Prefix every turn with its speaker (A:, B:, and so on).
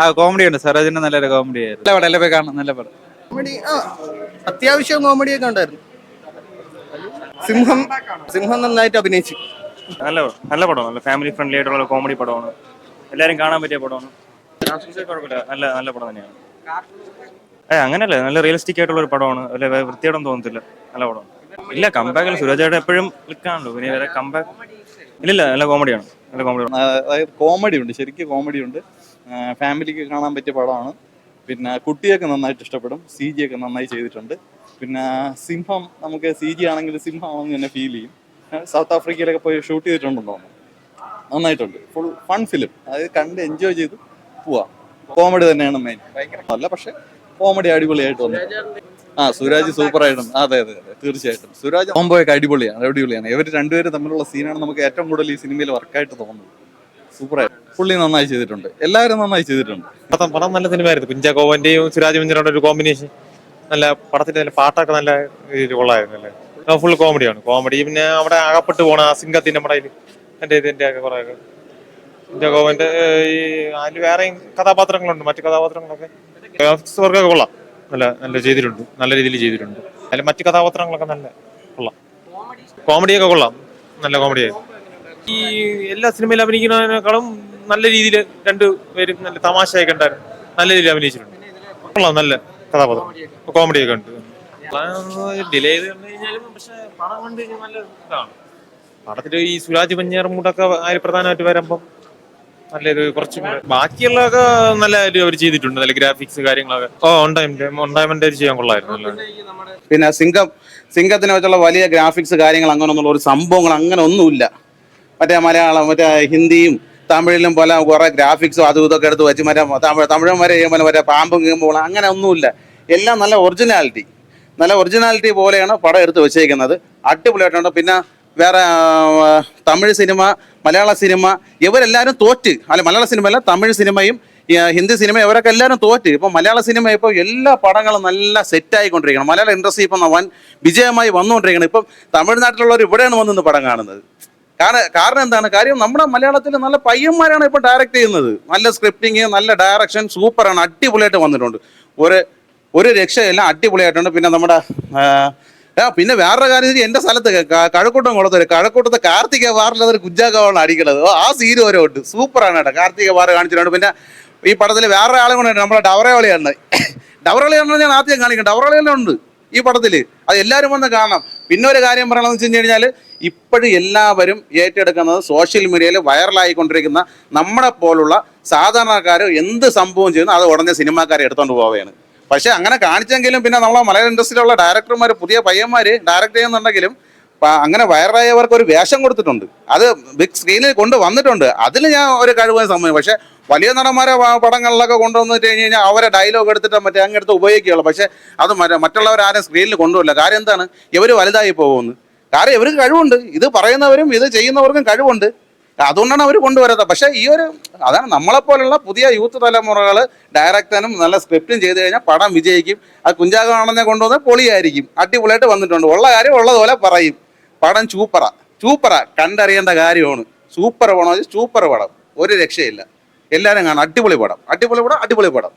A: ആ കോമഡി ഉണ്ട്, സരോജിന്റെ നല്ലൊരു കോമഡി ആയിരുന്നു. നല്ല പടം, എല്ലാം പോയി കാണണം, നല്ല പടം.
B: കോമഡി അത്യാവശ്യം കോമഡിയൊക്കെ ഉണ്ടായിരുന്നു. സിംഹം സിംഹം നന്നായിട്ട് അഭിനയിച്ചു.
C: നല്ല നല്ല പടമാണ്, നല്ല ഫാമിലി ഫ്രണ്ട്ലി ആയിട്ടുള്ള കോമഡി പടമാണ്, എല്ലാവരും കാണാൻ പറ്റിയ പടമാണ്. കുഴപ്പമില്ല, നല്ല നല്ല പടം തന്നെയാണ്. അങ്ങനെയല്ല, നല്ല റിയലിസ്റ്റിക് ആയിട്ടുള്ള ഒരു പടമാണ്, അല്ലെ വൃത്തിയോടൊന്നും തോന്നത്തില്ല, നല്ല പടമാണ്. ഇല്ല, കമ്പാക്കിൽ സുരാജേട്ടൻ എപ്പോഴും ക്ലിക്കാണല്ലോ, പിന്നെ വേറെ കമ്പാക്ക് ഇല്ലില്ല, നല്ല കോമഡിയാണ്, നല്ല കോമഡി.
D: അതായത് കോമഡി ഉണ്ട്, ശരിക്കും കോമഡി ഉണ്ട്. ഫാമിലിക്ക് കാണാൻ പറ്റിയ പടമാണ്. പിന്നെ കുട്ടിയൊക്കെ നന്നായിട്ട് ഇഷ്ടപ്പെടും. CG ഒക്കെ നന്നായി ചെയ്തിട്ടുണ്ട്. പിന്നെ സിംഹം, നമുക്ക് CG ആണെങ്കിൽ സിംഹമാണെന്ന് തന്നെ ഫീൽ ചെയ്യും. സൗത്ത് ആഫ്രിക്കയിലൊക്കെ പോയി ഷൂട്ട് ചെയ്തിട്ടുണ്ടെന്ന് തോന്നുന്നു. നന്നായിട്ടുണ്ട്. ഫുൾ ഫൺ ഫിലിം, അതായത് കണ്ട് എൻജോയ് ചെയ്ത് പോവാം. കോമഡി തന്നെയാണ് മെയിൻ. ഭയങ്കര അല്ല, പക്ഷെ കോമഡി അടിപൊളിയായിട്ട് വന്നു. സുരാജ് സൂപ്പർ ആയിട്ടുണ്ട്. അതെ അതെ അതെ, തീർച്ചയായിട്ടും. സുരാജ് കോംബോയൊക്കെ അടിപൊളിയാണ്. ഇവർ രണ്ടുപേരും തമ്മിലുള്ള സീനാണ് നമുക്ക് ഏറ്റവും കൂടുതൽ ഈ സിനിമയിൽ വർക്കായിട്ട് തോന്നുന്നത്. സൂപ്പറായിട്ട് പുള്ളി നന്നായി ചെയ്തിട്ടുണ്ട്, എല്ലാവരും നന്നായി ചെയ്തിട്ടുണ്ട്.
E: പടം നല്ല സിനിമയായിരുന്നു. കുഞ്ചാക്കോവന്റെയും സുരാജ് വെഞ്ചിയുടെ ഒരു കോമ്പിനേഷൻ, നല്ല പടത്തിന്റെ നല്ല പാട്ടൊക്കെ നല്ല രീതിയിൽ കൊള്ളായിരുന്നു അല്ലേ. ഫുൾ കോമഡിയാണ്. കോമഡി പിന്നെ അവിടെ അകപ്പെട്ട് പോണ ആ സിംഗത്തിന്റെ പടയിൽ ഇതിന്റെ ഒക്കെ കുറെ കുഞ്ചാക്കോവന്റെ ഈ അതിൽ വേറെയും കഥാപാത്രങ്ങളുണ്ട്, മറ്റു കഥാപാത്രങ്ങളൊക്കെ ഗ്രാഫിക്സ് വർക്കൊക്കെ കൊള്ളാം, നല്ല നല്ല ചെയ്തിട്ടുണ്ട്, നല്ല രീതിയിൽ ചെയ്തിട്ടുണ്ട്. അതിൽ മറ്റു കഥാപാത്രങ്ങളൊക്കെ നല്ല കൊള്ളാം, കോമഡിയൊക്കെ കൊള്ളാം, നല്ല കോമഡിയായിരുന്നു. ഈ എല്ലാ സിനിമയിലും അഭിനയിക്കുന്നതിനേക്കാളും നല്ല രീതിയിൽ രണ്ടുപേരും നല്ല തമാശയൊക്കെ ഉണ്ടായിരുന്നു, നല്ല രീതിയിൽ അഭിനയിച്ചിട്ടുണ്ട്. കൊള്ളാം, നല്ല കഥാപാത്രം, കോമഡിയൊക്കെ ഉണ്ട്. ഡിലേ ചെയ്ത് കണ്ടു കഴിഞ്ഞാലും പക്ഷെ പടം കണ്ടു കഴിഞ്ഞാൽ നല്ല ഇതാണ്. പടത്തിൽ ഈ സുരാജ് വെഞ്ഞാറമൂടൊക്കെ പ്രധാനമായിട്ട് വരുമ്പം നല്ലൊരു കുറച്ചും ബാക്കിയുള്ളതൊക്കെ നല്ല അവർ ചെയ്തിട്ടുണ്ട്, നല്ല ഗ്രാഫിക്സ് കാര്യങ്ങളൊക്കെ. ഉണ്ടായ്മന്റെ ചെയ്യാൻ കൊള്ളായിരുന്നു.
F: പിന്നെ സിംഗത്തിനെ വെച്ചുള്ള വലിയ ഗ്രാഫിക്സ് കാര്യങ്ങൾ അങ്ങനെയൊന്നുള്ള ഒരു സംഭവങ്ങൾ അങ്ങനെ ഒന്നുമില്ല. മലയാളം ഹിന്ദിയും തമിഴിലും പോലെ കുറെ ഗ്രാഫിക്സും അതും ഇതൊക്കെ എടുത്ത് വെച്ച് തമിഴ് വരെ ചെയ്യുമ്പോൾ പാമ്പും കീമ്പും അങ്ങനെ ഒന്നുമില്ല. എല്ലാം നല്ല ഒറിജിനാലിറ്റി പോലെയാണ് പടം എടുത്ത് വെച്ചേക്കുന്നത്. അടിപൊളിയായിട്ടുണ്ട്. പിന്നെ വേറെ തമിഴ് സിനിമ, മലയാള സിനിമ ഇവരെല്ലാവരും തോറ്റ്. മലയാള സിനിമയല്ല, തമിഴ് സിനിമയും ഹിന്ദി സിനിമ ഇവരൊക്കെ എല്ലാവരും തോറ്റ്. ഇപ്പം മലയാള സിനിമ ഇപ്പോൾ എല്ലാ പടങ്ങളും നല്ല സെറ്റായിക്കൊണ്ടിരിക്കണം. മലയാള ഇൻഡസ്ട്രി ഇപ്പം വൻ വിജയമായി വന്നുകൊണ്ടിരിക്കണം. ഇപ്പം തമിഴ്നാട്ടിലുള്ളവർ ഇവിടെയാണ് വന്നിന്ന് പടം കാണുന്നത്. കാരണം എന്താണ്? കാര്യം നമ്മുടെ മലയാളത്തിൽ നല്ല പയ്യന്മാരാണ് ഇപ്പോൾ ഡയറക്റ്റ് ചെയ്യുന്നത്. നല്ല സ്ക്രിപ്റ്റിങ്, നല്ല ഡയറക്ഷൻ, സൂപ്പറാണ്, അടിപൊളിയായിട്ട് വന്നിട്ടുണ്ട്. ഒരു രക്ഷയില്ല, അടിപൊളിയായിട്ടുണ്ട്. പിന്നെ നമ്മുടെ പിന്നെ വേറൊരു കാര്യം, എൻ്റെ സ്ഥലത്ത് കഴക്കൂട്ടത്തെ കാർത്തിക വാറിൽ അതൊരു കുഞ്ചാക്കോവാണ് അടിക്കുന്നത്. ആ സീന് വരെ ഉണ്ട്, സൂപ്പറാണ് കേട്ടോ. കാർത്തിക വാർ കാണിച്ചിട്ടുണ്ട്. പിന്നെ ഈ പടത്തിൽ വേറൊരു ആളും കൂടെ ഉണ്ട്, നമ്മുടെ ഡവറോളിയാണ്. ഞാൻ ആദ്യം കാണിക്കണം, ഡവറോളിയുണ്ട് ഈ പടത്തിൽ. അത് എല്ലാവരും വന്ന് കാണണം. പിന്നെ ഒരു കാര്യം പറയണമെന്ന് വെച്ച് കഴിഞ്ഞാൽ, ഇപ്പോഴും എല്ലാവരും ഏറ്റെടുക്കുന്നത് സോഷ്യൽ മീഡിയയിൽ വൈറലായിക്കൊണ്ടിരിക്കുന്ന നമ്മളെ പോലുള്ള സാധാരണക്കാർ എന്ത് സംഭവം ചെയ്യുന്നു അത് ഉടനെ സിനിമാക്കാരെ എടുത്തുകൊണ്ട് പോവുകയാണ്. പക്ഷെ അങ്ങനെ കാണിച്ചെങ്കിലും പിന്നെ നമ്മളെ മലയാള ഇൻഡസ്ട്രിയിലുള്ള ഡയറക്ടർമാർ, പുതിയ പയ്യന്മാർ ഡയറക്റ്റ് ചെയ്യുന്നുണ്ടെങ്കിലും അങ്ങനെ വൈറലായവർക്ക് ഒരു വേഷം കൊടുത്തിട്ടുണ്ട്. അത് ബിഗ് സ്ക്രീനിൽ കൊണ്ടുവന്നിട്ടുണ്ട്. അതിൽ ഞാൻ ഒരു കഴിവ് സമ്മതിക്കും. പക്ഷെ വലിയ നടന്മാരെ പടങ്ങളിലൊക്കെ കൊണ്ടുവന്നിട്ട് കഴിഞ്ഞ് കഴിഞ്ഞാൽ അവരെ ഡയലോഗ് എടുത്തിട്ട് അങ്ങെടുത്ത് ഉപയോഗിക്കുകയുള്ളൂ. പക്ഷെ അത് മറ്റുള്ളവരാരും സ്ക്രീനിൽ കൊണ്ടുവരില്ല. കാര്യം എന്താണ്? ഇവർ വലുതായി പോകുന്നു. കാരണം ഇവർക്ക് കഴിവുണ്ട്, ഇത് പറയുന്നവരും ഇത് ചെയ്യുന്നവർക്കും കഴിവുണ്ട്. അതുകൊണ്ടാണ് അവർ കൊണ്ടുവരാത്തത്. പക്ഷേ അതാണ് നമ്മളെപ്പോലുള്ള പുതിയ യൂത്ത് തലമുറകൾ ഡയറക്ടറും നല്ല സ്ക്രിപ്റ്റും ചെയ്ത് കഴിഞ്ഞാൽ പടം വിജയിക്കും. അത് കുഞ്ചാക്കോണനെ കൊണ്ടുവന്ന് പൊളിയായിരിക്കും, അടിപൊളിയായിട്ട് വന്നിട്ടുണ്ട്. ഉള്ള കാര്യം ഉള്ളതുപോലെ പറയും. പടം സൂപ്പറാ, കണ്ടറിയേണ്ട കാര്യമാണ്. സൂപ്പർ പടം, ഒരു രക്ഷയില്ല. എല്ലാവരും കാണാം. അടിപൊളി പടം.